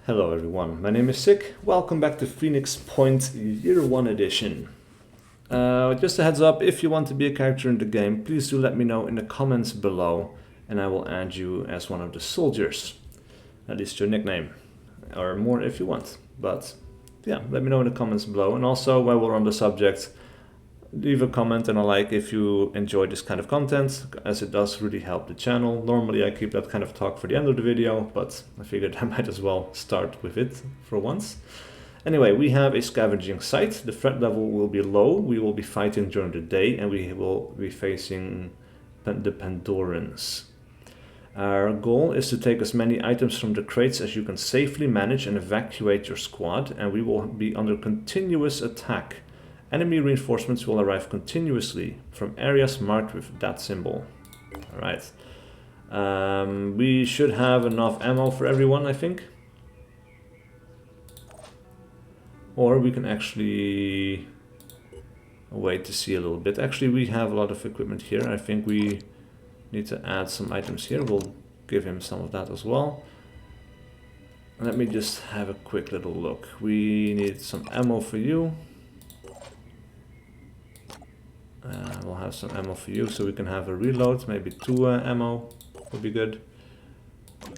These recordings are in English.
Hello everyone, my name is SiC. Welcome back to Phoenix Point Year 1 Edition. Just a heads up, if you want to be a character in the game, please do let me know in the comments below and I will add you as one of the soldiers. At least your nickname, or more if you want. But yeah, let me know in the comments below. And also, while we're on the subject, leave a comment and a like if you enjoy this kind of content, as it does really help the channel. Normally I keep that kind of talk for the end of the video, but I figured I might as well start with it for once. Anyway, we have a scavenging site. The threat level will be low. We will be fighting during the day and we will be facing the Pandorans. Our goal is to take as many items from the crates as you can safely manage and evacuate your squad, and we will be under continuous attack. Enemy reinforcements will arrive continuously from areas marked with that symbol. Alright. We should have enough ammo for everyone, I think. Or we can actually wait to see a little bit. Actually, we have a lot of equipment here. I think we need to add some items here. We'll give him some of that as well. Let me just have a quick little look. We need some ammo for you. We'll have some ammo for you so we can have a reload. Maybe 2 ammo would be good.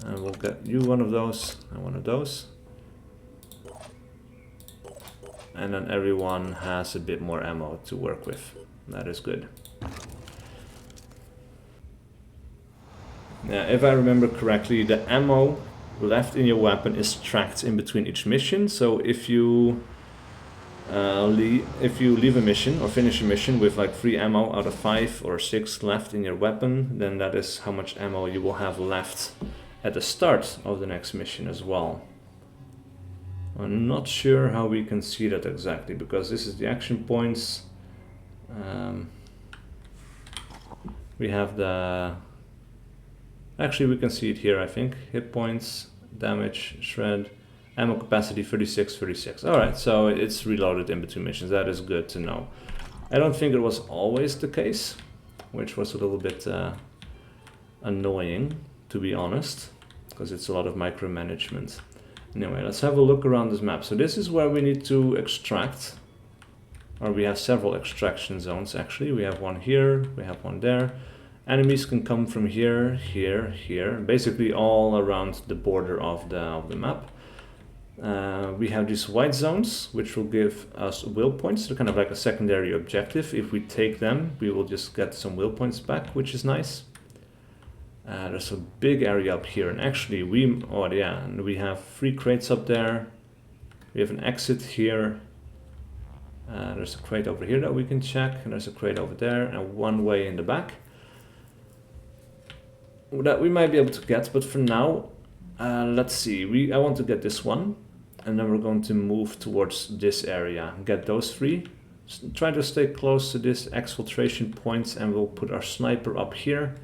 And we'll get you one of those and one of those. And then everyone has a bit more ammo to work with. That is good. Now, if I remember correctly, the ammo left in your weapon is tracked in between each mission. So if you leave a mission or finish a mission with like 3 ammo out of 5 or 6 left in your weapon, then that is how much ammo you will have left at the start of the next mission as well. I'm not sure how we can see that exactly, because this is the action points. We have the... Actually, we can see it here, I think. Hit points, damage, shred, ammo capacity 36. Alright, so it's reloaded in between missions. That is good to know. I don't think it was always the case, which was a little bit annoying, to be honest, because it's a lot of micromanagement. Anyway, let's have a look around this map. So this is where we need to extract, or we have several extraction zones actually. We have one here, we have one there. Enemies can come from here, here, here, basically all around the border of the map. We have these white zones, which will give us will points. They're kind of like a secondary objective. If we take them, we will just get some will points back, which is nice. There's a big area up here, and actually we have 3 crates up there. We have an exit here. There's a crate over here that we can check, and there's a crate over there, and one way in the back that we might be able to get. But for now, let's see. I want to get this one, and then we're going to move towards this area, get those 3. Try to stay close to this exfiltration point, and we'll put our sniper up here,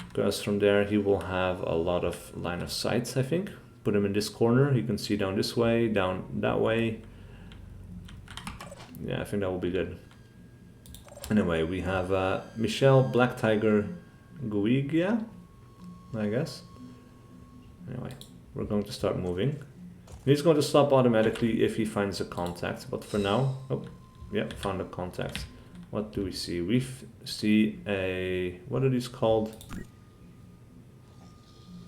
because from there he will have a lot of line of sight, I think. Put him in this corner, he can see down this way, down that way. Yeah, I think that will be good. Anyway, we have Michelle, Black Tiger, Guigia, I guess. Anyway, we're going to start moving. He's going to stop automatically if he finds a contact, but for now... Oh, yeah, found a contact. What do we see? We see a... What are these called?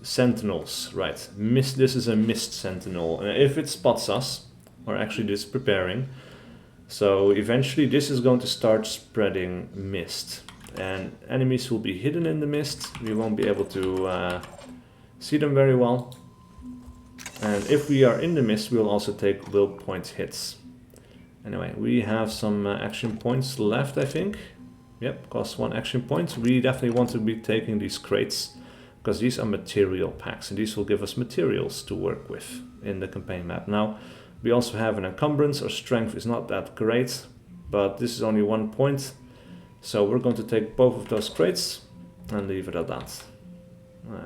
Sentinels, right. Mist. This is a mist sentinel. If it spots us, or actually this is preparing, so eventually this is going to start spreading mist. And enemies will be hidden in the mist. We won't be able to see them very well. And if we are in the mist, we'll also take will point hits. Anyway, we have some action points left, I think. Yep, cost 1 action point. We definitely want to be taking these crates, because these are material packs, and these will give us materials to work with in the campaign map. Now, we also have an encumbrance. Our strength is not that great, but this is only 1 point. So we're going to take both of those crates and leave it at that.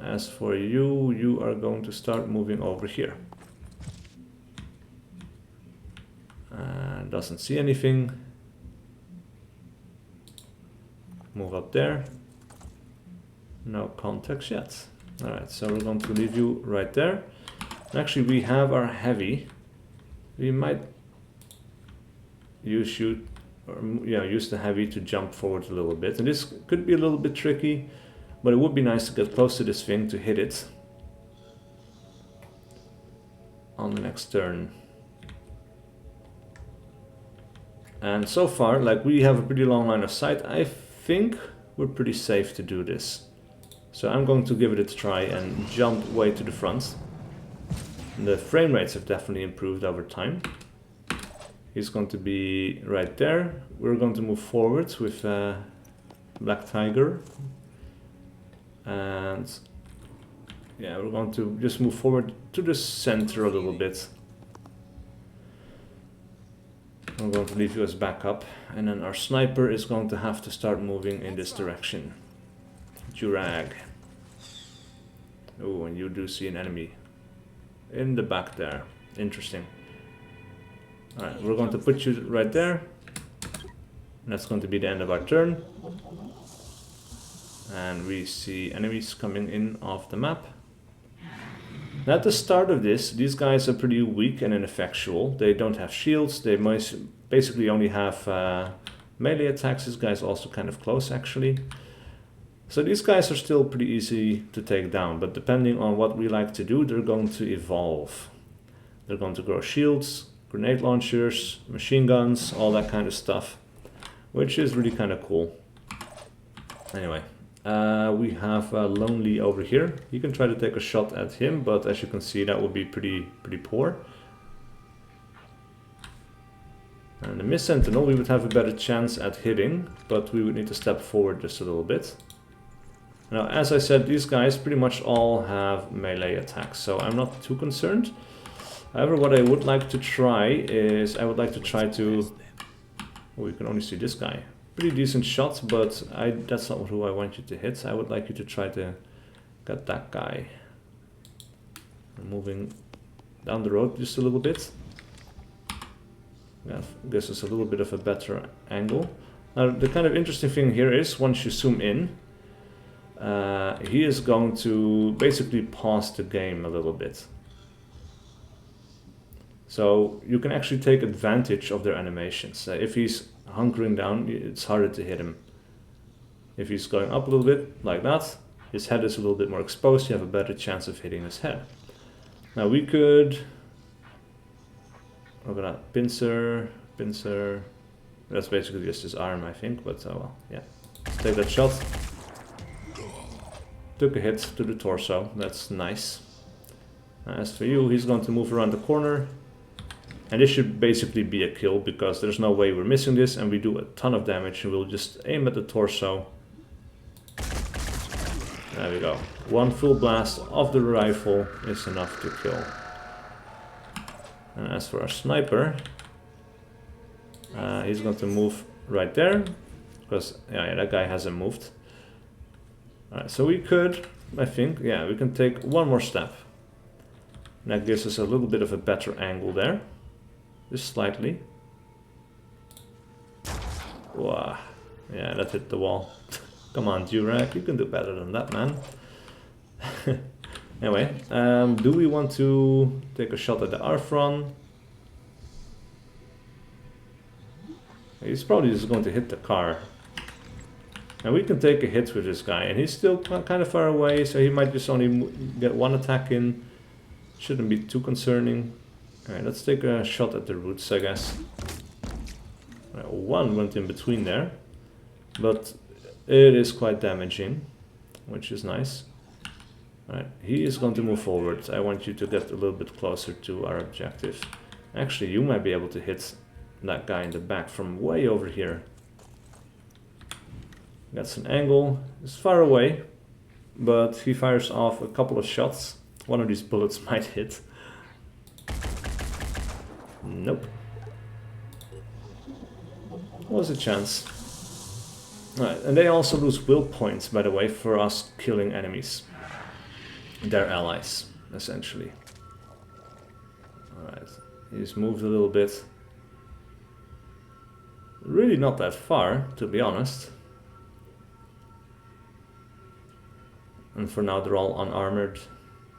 As for you, you are going to start moving over here. Doesn't see anything. Move up there. No contacts yet. Alright, so we're going to leave you right there. Actually, we have our heavy. We might use use the heavy to jump forward a little bit. And this could be a little bit tricky, but it would be nice to get close to this thing to hit it on the next turn. And so far, like, we have a pretty long line of sight. I think we're pretty safe to do this. So I'm going to give it a try and jump way to the front. The frame rates have definitely improved over time. He's going to be right there. We're going to move forward with Black Tiger. And yeah, we're going to just move forward to the center a little bit. I'm going to leave you as backup. And then our sniper is going to have to start moving in this direction. Durag. Oh, and you do see an enemy in the back there. Interesting. Alright, we're going to put you right there. And that's going to be the end of our turn. And we see enemies coming in off the map. Now at the start of this, these guys are pretty weak and ineffectual. They don't have shields. They basically only have melee attacks. This guy's also kind of close, actually. So these guys are still pretty easy to take down, but depending on what we like to do, they're going to evolve. They're going to grow shields, grenade launchers, machine guns, all that kind of stuff, which is really kind of cool. Anyway, we have Lonely over here. You can try to take a shot at him, but as you can see, that would be pretty poor. And the Mist Sentinel, we would have a better chance at hitting, but we would need to step forward just a little bit. Now, as I said, these guys pretty much all have melee attacks, so I'm not too concerned. However, what I would like to try is, I would like to try to... Oh, you can only see this guy. Pretty decent shot, but that's not who I want you to hit. I would like you to try to get that guy. I'm moving down the road just a little bit. Yeah, gives us a little bit of a better angle. Now, the kind of interesting thing here is, once you zoom in, he is going to basically pause the game a little bit. So you can actually take advantage of their animations. If he's hunkering down, it's harder to hit him. If he's going up a little bit, like that, his head is a little bit more exposed, you have a better chance of hitting his head. Now we could... Look at that, pincer. That's basically just his arm, I think, but well, yeah. Let's take that shot. Took a hit to the torso, that's nice. As for you, he's going to move around the corner. And this should basically be a kill, because there's no way we're missing this, and we do a ton of damage, and we'll just aim at the torso. There we go. One full blast of the rifle is enough to kill. And as for our sniper, he's going to move right there, because yeah, that guy hasn't moved. Alright, so we could, I think, yeah, we can take one more step. And that gives us a little bit of a better angle there. Just slightly. Wow. Yeah, that hit the wall. Come on, Durag, you can do better than that, man. Anyway, do we want to take a shot at the Arthron? He's probably just going to hit the car. And we can take a hit with this guy, and he's still kind of far away, so he might just only get one attack in. Shouldn't be too concerning. Alright, let's take a shot at the roots, I guess. Right, one went in between there, but it is quite damaging, which is nice. Alright, he is going to move forward. I want you to get a little bit closer to our objective. Actually, you might be able to hit that guy in the back from way over here. That's an angle. It's far away, but he fires off a couple of shots. One of these bullets might hit. Nope. What was a chance? Alright, and they also lose will points, by the way, for us killing enemies. Their allies, essentially. Alright, he's moved a little bit. Really not that far, to be honest. And for now they're all unarmored.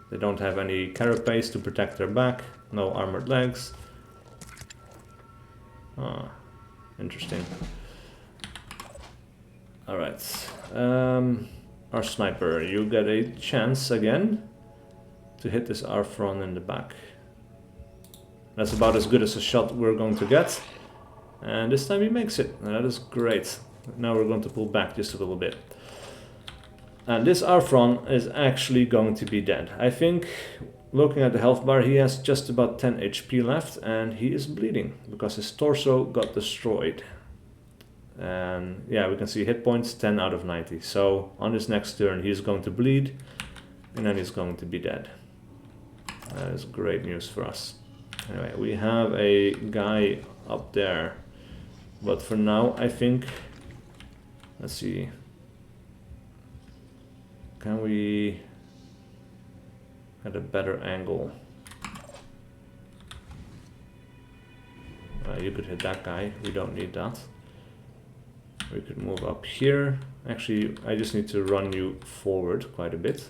They don't have any carapace to protect their back. No armored legs. Ah, interesting. Alright. Our sniper, you get a chance again to hit this Arthron in the back. That's about as good as a shot we're going to get. And this time he makes it. That is great. Now we're going to pull back just a little bit. And this Arthron is actually going to be dead. I think, looking at the health bar, he has just about 10 HP left, and he is bleeding because his torso got destroyed. And yeah, we can see hit points 10 out of 90. So on this next turn he's going to bleed, and then he's going to be dead. That is great news for us. Anyway, we have a guy up there, but for now I think, let's see, can we get a better angle? You could hit that guy, we don't need that. We could move up here. Actually, I just need to run you forward quite a bit.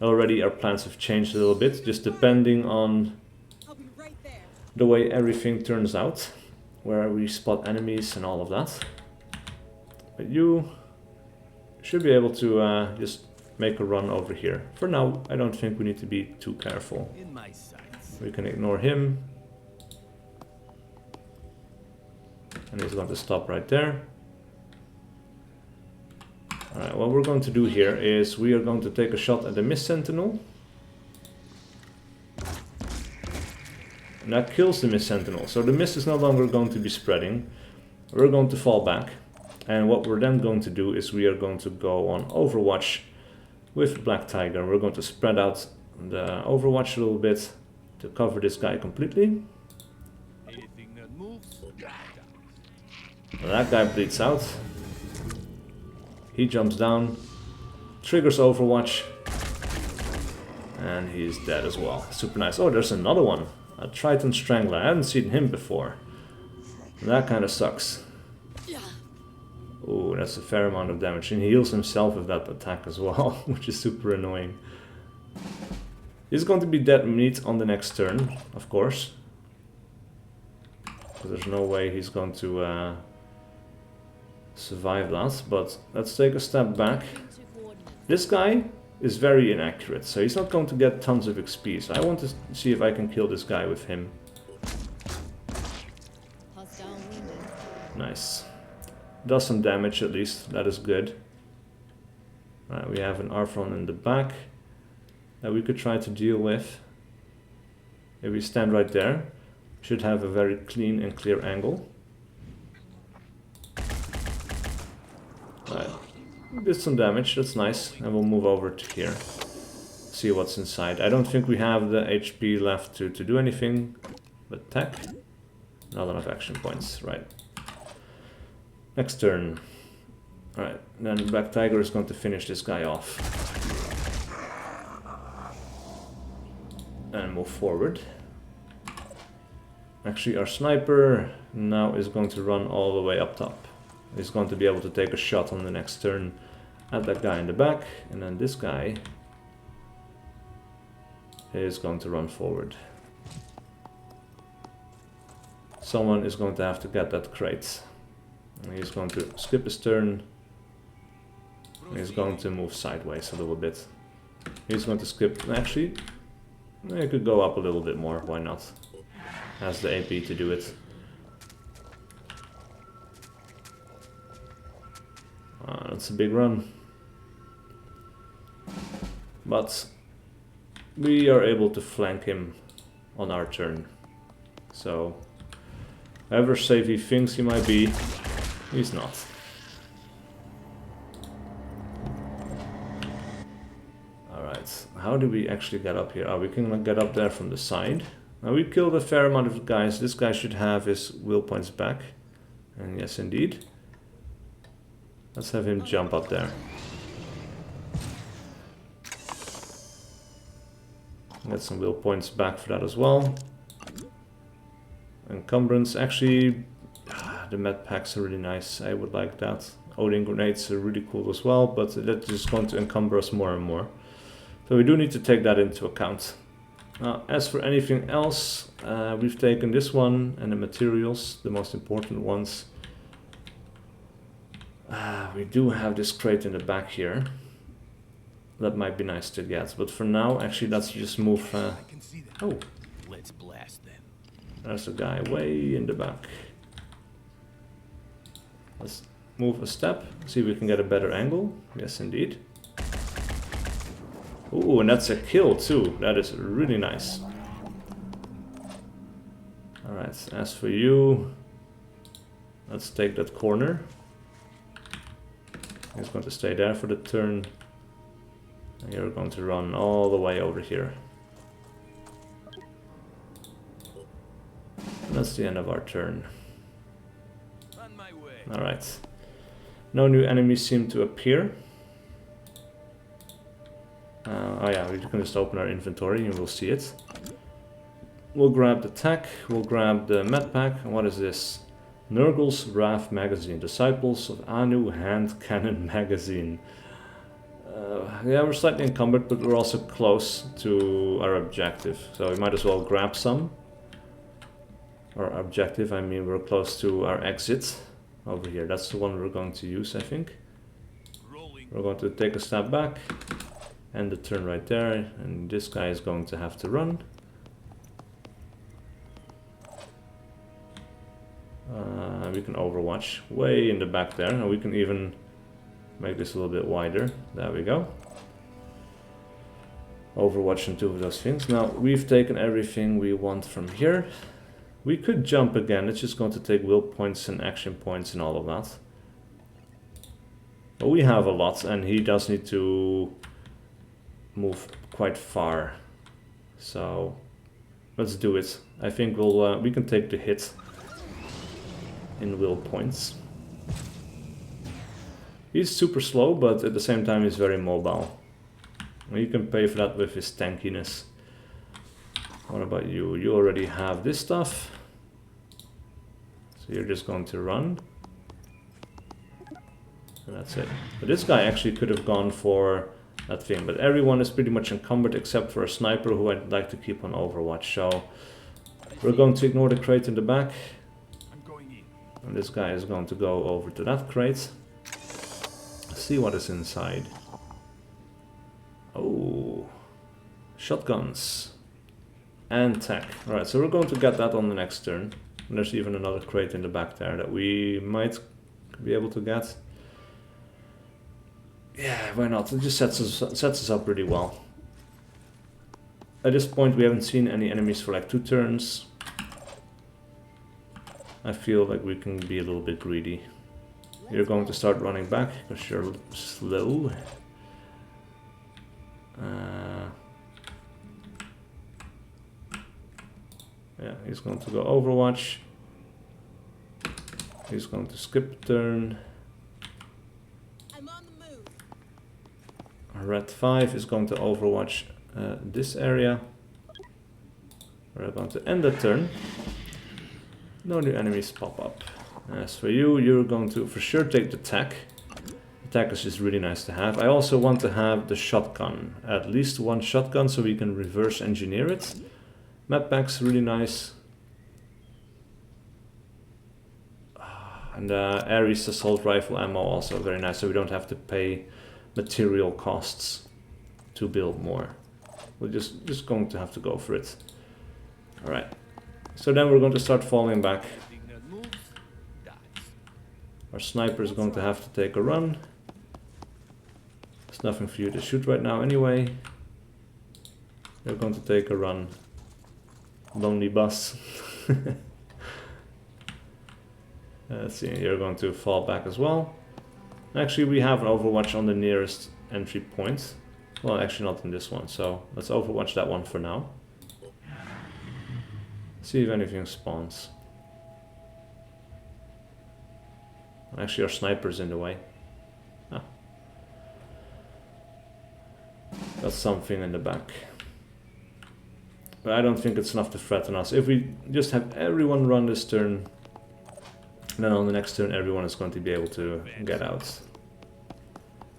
Already our plans have changed a little bit, just depending on the way everything turns out, where we spot enemies and all of that. But you should be able to just make a run over here. For now, I don't think we need to be too careful. We can ignore him. And he's going to stop right there. Alright, what we're going to do here is we are going to take a shot at the Mist Sentinel. And that kills the Mist Sentinel. So the mist is no longer going to be spreading. We're going to fall back. And what we're then going to do is we are going to go on Overwatch with Black Tiger. We're going to spread out the Overwatch a little bit to cover this guy completely. And that guy bleeds out. He jumps down, triggers Overwatch, and he's dead as well. Super nice. Oh, there's another one. A Triton Strangler. I haven't seen him before. That kind of sucks. Oh, that's a fair amount of damage. And he heals himself with that attack as well, which is super annoying. He's going to be dead meat on the next turn, of course. So there's no way he's going to survive that, but let's take a step back. This guy is very inaccurate, so he's not going to get tons of XP, so I want to see if I can kill this guy with him. Nice. Does some damage at least, that is good. Right, we have an Arthron in the back that we could try to deal with. If we stand right there, should have a very clean and clear angle. Right, did some damage, that's nice, and we'll move over to here. See what's inside. I don't think we have the HP left to do anything, but tech. Not enough action points, right. Next turn. Alright, then Black Tiger is going to finish this guy off. And move forward. Actually, our sniper now is going to run all the way up top. He's going to be able to take a shot on the next turn at that guy in the back, and then this guy is going to run forward. Someone is going to have to get that crate. And he's going to skip his turn. And he's going to move sideways a little bit. He's going to skip, actually, he could go up a little bit more, why not? Has the AP to do it. That's a big run. But we are able to flank him on our turn. So, however safe he thinks he might be, he's not. Alright, how do we actually get up here? Oh, we can get up there from the side. Now we killed a fair amount of guys. This guy should have his will points back. And yes, indeed. Let's have him jump up there. Get some will points back for that as well. Encumbrance, actually, the med packs are really nice. I would like that. Odin grenades are really cool as well, but that's just going to encumber us more and more. So we do need to take that into account. As for anything else, we've taken this one and the materials, the most important ones. We do have this crate in the back here. That might be nice to get, but for now, actually, let's just move. Oh, let's blast them. There's a guy way in the back. Let's move a step, see if we can get a better angle. Yes, indeed. Ooh, and that's a kill too. That is really nice. Alright, as for you, let's take that corner. He's going to stay there for the turn. And you're going to run all the way over here. And that's the end of our turn. On my way. Alright. No new enemies seem to appear. Oh yeah, we can just open our inventory and we'll see it. We'll grab the tech, we'll grab the med pack. And what is this? Nurgle's Wrath magazine, Disciples of Anu hand cannon magazine. Yeah, we're slightly encumbered, but we're also close to our objective, so we might as well grab some. Our objective, I mean, we're close to our exit over here. That's the one we're going to use, I think. We're going to take a step back, end the turn right there, and this guy is going to have to run. We can overwatch way in the back there, and we can even make this a little bit wider. There we go. Overwatch and two of those things. Now, we've taken everything we want from here. We could jump again. It's just going to take will points and action points and all of that. But we have a lot, and he does need to move quite far. So, let's do it. I think we can take the hit in will points. He's super slow, but at the same time he's very mobile. And you can pay for that with his tankiness. What about you? You already have this stuff. So you're just going to run. And that's it. But this guy actually could have gone for that thing. But everyone is pretty much encumbered except for a sniper who I'd like to keep on overwatch. So we're going to ignore the crate in the back. And this guy is going to go over to that crate. See what is inside. Oh, shotguns and tech. Alright, so we're going to get that on the next turn. And there's even another crate in the back there that we might be able to get. Yeah, why not? It just sets us up really well. At this point we haven't seen any enemies for like 2 turns. I feel like we can be a little bit greedy. You're going to start running back because you're slow. Yeah, he's going to go overwatch. He's going to skip a turn. I'm on the move. Red 5 is going to overwatch this area. We're going to end the turn. No new enemies pop up. As for you, you're going to for sure take the tech. The tech is just really nice to have. I also want to have the shotgun. At least one shotgun so we can reverse engineer it. Map pack's really nice. And Ares assault rifle ammo also very nice, so we don't have to pay material costs to build more. We're just going to have to go for it. Alright. So then we're going to start falling back. Our sniper is going to have to take a run. There's nothing for you to shoot right now anyway. You're going to take a run. Lonely bus. Let's see, you're going to fall back as well. Actually, we have an overwatch on the nearest entry point. Well, actually not in this one, so let's overwatch that one for now. See if anything spawns. Actually, our sniper's in the way. Ah. Got something in the back. But I don't think it's enough to threaten us. If we just have everyone run this turn, then on the next turn everyone is going to be able to get out.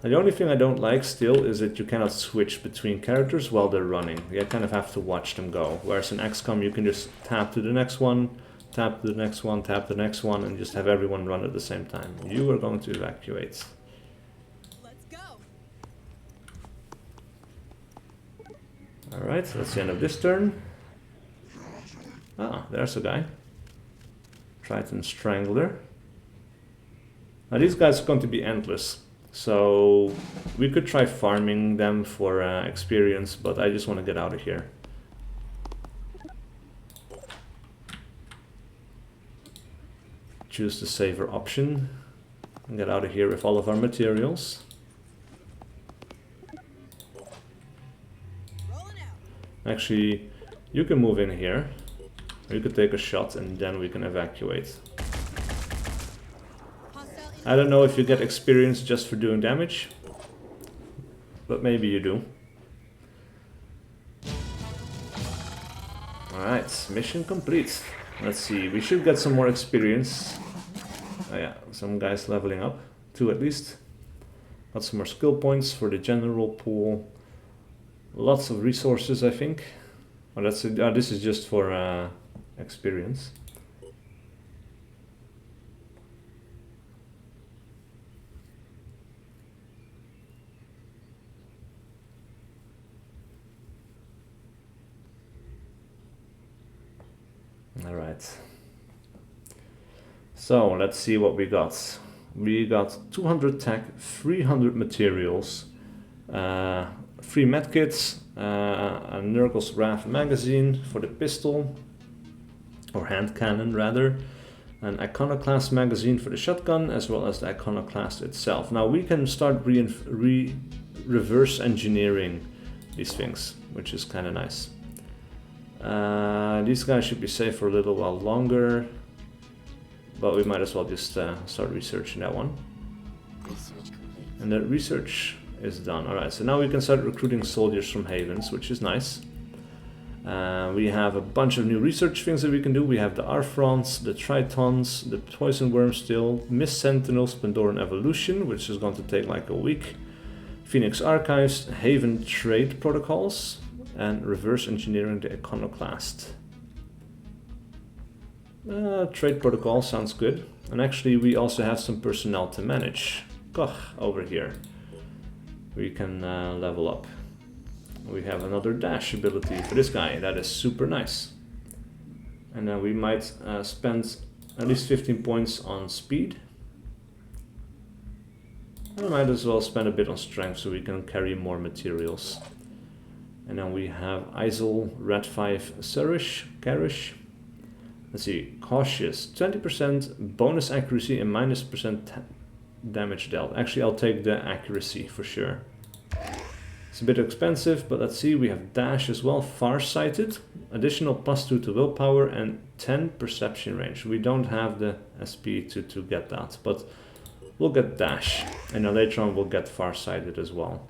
And the only thing I don't like still is that you cannot switch between characters while they're running. You kind of have to watch them go. Whereas in XCOM you can just tap to the next one, tap to the next one, tap to the next one, and just have everyone run at the same time. You are going to evacuate. Let's go. Alright, so that's the end of this turn. Ah, there's a guy. Triton Strangler. Now these guys are going to be endless. So we could try farming them for experience, but I just want to get out of here. Choose the saver option and get out of here with all of our materials. Rolling out. Actually, you can move in here. Or you could take a shot and then we can evacuate. Hostile I don't know if you get experience just for doing damage, but maybe you do. Alright, mission complete. Let's see, we should get some more experience. Oh yeah, some guys leveling up, 2 at least. Got some more skill points for the general pool. Lots of resources, I think. Oh, that's it. Oh, this is just for experience. Alright. So let's see what we got. We got 200 tech, 300 materials, 3 medkits, a Nurgle's Wrath magazine for the pistol, or hand cannon rather, an Iconoclast magazine for the shotgun, as well as the Iconoclast itself. Now we can start reverse engineering these things, which is kind of nice. These guys should be safe for a little while longer, but we might as well just start researching that one. Research complete. And the research is done. Alright, so now we can start recruiting soldiers from Havens, which is nice. We have a bunch of new research things that we can do. We have the Arthrons, the Tritons, the Poison Worm still, Mist Sentinels, Pandoran Evolution, which is going to take like a week, Phoenix Archives, Haven Trade Protocols, and reverse engineering the Iconoclast. Trade protocol sounds good. And actually we also have some personnel to manage. Koch over here. We can level up. We have another dash ability for this guy. That is super nice. And then we might spend at least 15 points on speed. I might as well spend a bit on strength so we can carry more materials. And then we have Isel, Red 5, Karish. Let's see, cautious, 20% bonus accuracy and -% damage dealt. Actually, I'll take the accuracy for sure. It's a bit expensive, but let's see, we have dash as well, farsighted, additional +2 to willpower and 10 perception range. We don't have the SP to get that, but we'll get dash, and then later on we'll get farsighted as well.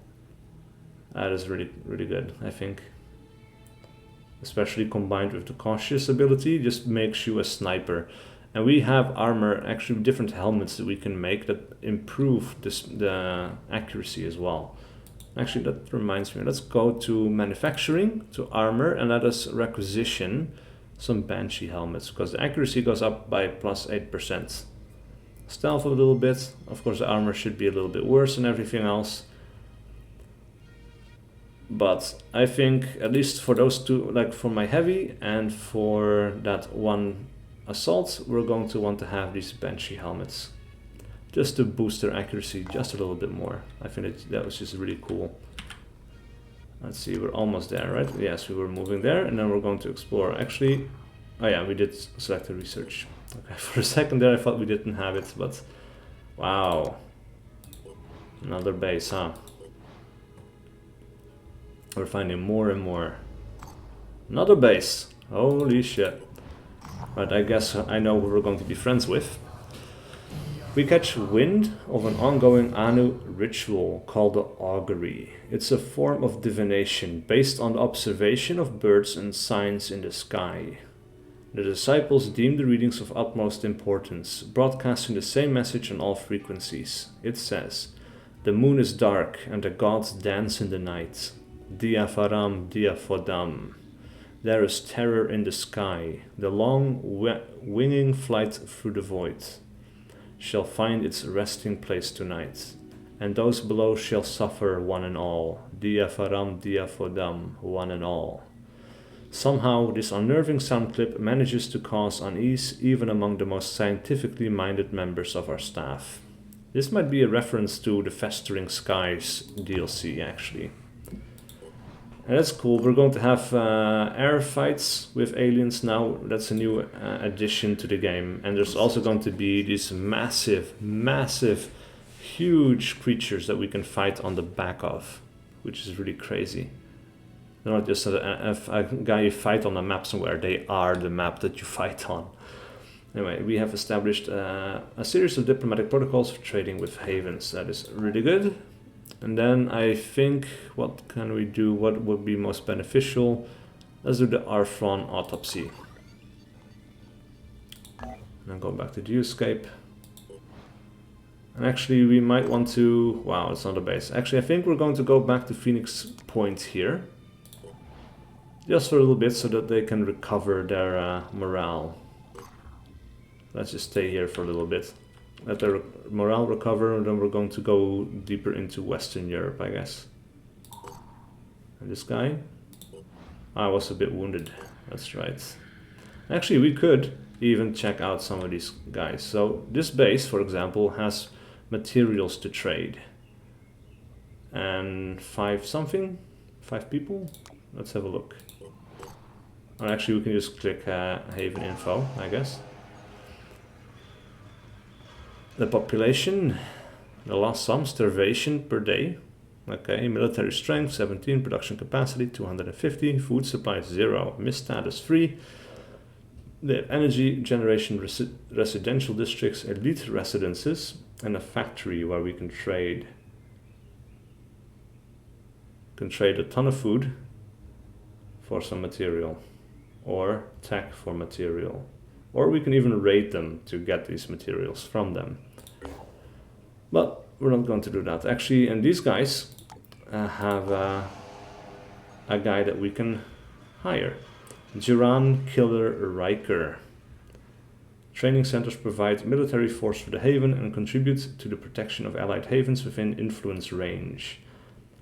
That is really, really good, I think. Especially combined with the cautious ability, just makes you a sniper. And we have armor, actually different helmets that we can make that improve the accuracy as well. Actually, that reminds me, let's go to manufacturing, to armor, and let us requisition some Banshee helmets, because the accuracy goes up by +8%. Stealth a little bit, of course the armor should be a little bit worse than everything else. But I think, at least for those two, like for my heavy and for that one assault, we're going to want to have these Banshee helmets. Just to boost their accuracy just a little bit more. I think that was just really cool. Let's see, we're almost there, right? Yes, we were moving there, and then we're going to explore. Actually, oh yeah, we did select the research. Okay, for a second there I thought we didn't have it, but wow. Another base, huh? We're finding more and more. Another base! Holy shit. But I guess I know who we're going to be friends with. We catch wind of an ongoing Anu ritual called the augury. It's a form of divination based on the observation of birds and signs in the sky. The disciples deem the readings of utmost importance, broadcasting the same message on all frequencies. It says, The moon is dark and the gods dance in the night. Diafaram, diafodam. There is terror in the sky. The long winging flight through the void shall find its resting place tonight. And those below shall suffer one and all. Diafaram, diafodam, one and all. Somehow, this unnerving sound clip manages to cause unease even among the most scientifically minded members of our staff. This might be a reference to the Festering Skies DLC, actually. And that's cool. We're going to have air fights with aliens now. That's a new addition to the game. And there's also going to be these massive, huge creatures that we can fight on the back of, which is really crazy. They're not just a guy you fight on a map somewhere. They are the map that you fight on. Anyway, we have established a series of diplomatic protocols for trading with havens. That is really good. And then I think, what can we do? What would be most beneficial? Let's do the Arthron autopsy. And then go back to the viewscape. And actually we might want to... Wow, it's not a base. Actually, I think we're going to go back to Phoenix Point here. Just for a little bit so that they can recover their morale. Let's just stay here for a little bit. Let their morale recover, and then we're going to go deeper into Western Europe, I guess. And this guy? I was a bit wounded, that's right. Actually, we could even check out some of these guys. So this base, for example, has materials to trade. And 5 people? Let's have a look. Or actually, we can just click Haven Info, I guess. The population, the lost sum, starvation per day. Okay, military strength 17, production capacity 250, food supply 0, mist status 3. The energy generation residential districts, elite residences, and a factory where we can trade. Can trade a ton of food for some material, or tech for material. Or we can even raid them to get these materials from them. But we're not going to do that. Actually, and these guys have a guy that we can hire. Jiran Killer Riker. Training centers provide military force for the Haven and contribute to the protection of allied havens within influence range.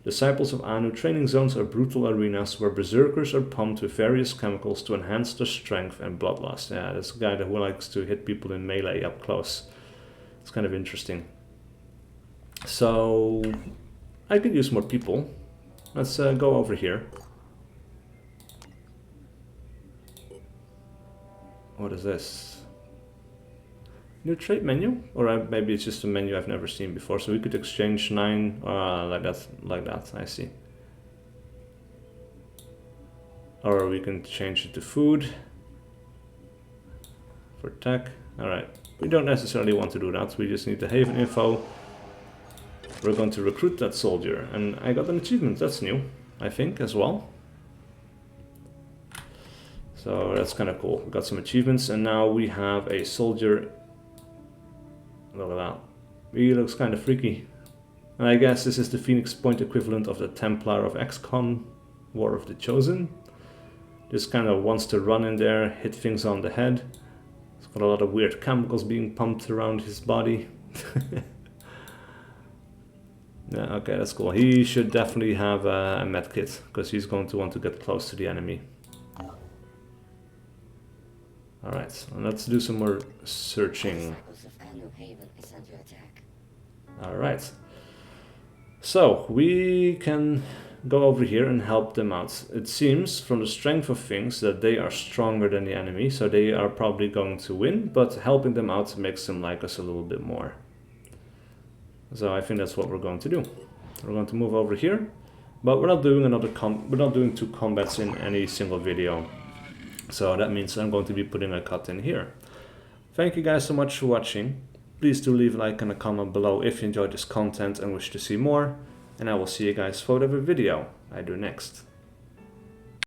Disciples of Anu training zones are brutal arenas where berserkers are pumped with various chemicals to enhance their strength and bloodlust. Yeah, that's a guy that likes to hit people in melee up close. It's kind of interesting. So, I could use more people. Let's go over here. What is this? New trade menu? Or maybe it's just a menu I've never seen before. So we could exchange 9, like that, I see. Or we can change it to food. For tech. Alright, we don't necessarily want to do that. We just need the Haven info. We're going to recruit that soldier. And I got an achievement, that's new, I think, as well. So that's kind of cool. We got some achievements and now we have a soldier. Look at that. He looks kind of freaky. And I guess this is the Phoenix Point equivalent of the Templar of XCOM, War of the Chosen. Just kind of wants to run in there, hit things on the head. He's got a lot of weird chemicals being pumped around his body. Yeah, okay, that's cool. He should definitely have a medkit, because he's going to want to get close to the enemy. Alright, so let's do some more searching. Alright. So, we can go over here and help them out. It seems, from the strength of things, that they are stronger than the enemy, so they are probably going to win, but helping them out makes them like us a little bit more. So I think that's what we're going to do. We're going to move over here, but we're not doing 2 combats in any single video. So that means I'm going to be putting a cut in here. Thank you guys so much for watching. Please do leave a like and a comment below if you enjoyed this content and wish to see more. And I will see you guys for whatever video I do next.